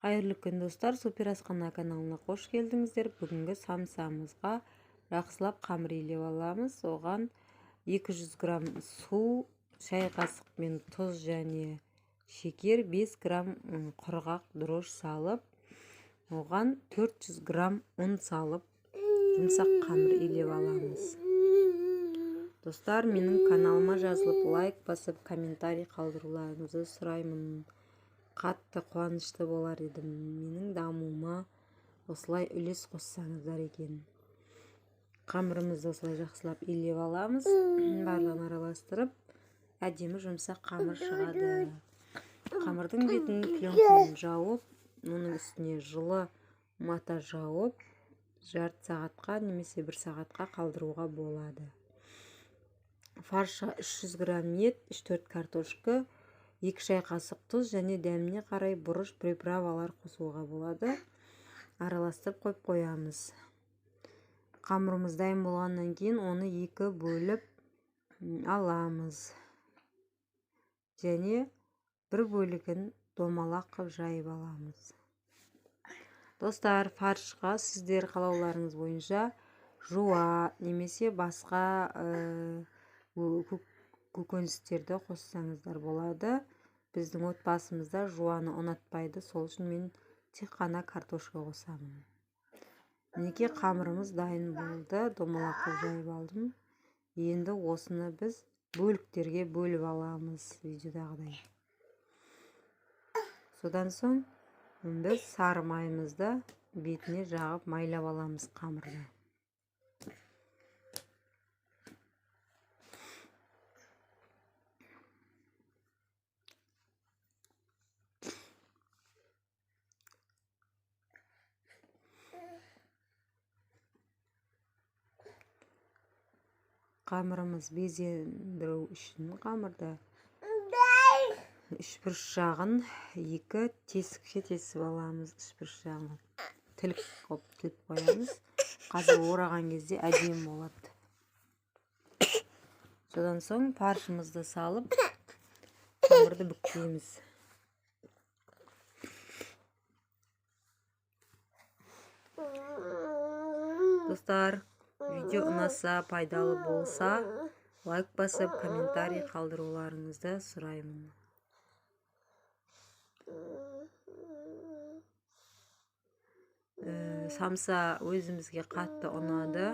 Қайырлы күн достар, Супер Асхана каналына қош келдіңіздер. Бүгінгі самсамызға жақсылап қамыр илеп аламыз. Оған 200 грамм су, шай қасықпен тұз және шекер, 5 грамм құрғақ дрож салып, оған 400 грамм ұн салып, жұмсақ қамыр илеп аламыз. Достар, менің каналыма жазылып лайк басып, комментарий қалдыруларыңызды сұраймын. Қатты қуанышты болар едім. Менің дамуыма осылай үлес қоссаңыздар екен. Қамырымызды осылай жақсылап илеп аламыз. Барлығын араластырып, әдемі жұмсақ қамыр шығады. Қамырдың бетін пленкамен жауып, оның үстіне жылы мата жауып, жарты сағатқа немесе 1 сағатқа қалдыруға болады. Фаршқа 300 грамм ет, 3-4 картошка, 2 шай қасық тұз және дәміне қарай бұрыш приправалар қосуға болады. Араластырып қойып қоямыз. Қамырымыз дайын болғаннан кейін оны 2 бөліп аламыз. Және бір бөлігін домалақ қып жайып аламыз. Достар, фаршқа сіздер қалауларыңыз бойынша жуа немесе басқа көкөністерді қоссаңыздар болады. Біздің отбасымызда жуаны ұнатпайды, сол үшін мен тек қана картошка қосамын. Мінекей қамырымыз дайын болды, домалақ қып жайып алдым. Енді осыны біз бөліктерге бөліп аламыз, видеодағыдай. Содан соң біз сары майымызды бетіне жағып майлап аламыз қамырды. Қамырымыз безендіру үшін қамырды үшбұрыш жағын 2 тесікке тесіп аламыз. Үшбұрыш жағын тіліп қоямыз. Қазір ораған кезде әдемі болады. Содан соң фаршымызды салып, қамырды бүктейміз. Достар, видео ұнаса, пайдалы болса, лайк басып, комментарий қалдыруларыңызды сұраймын. Самса өзімізге қатты ұнады.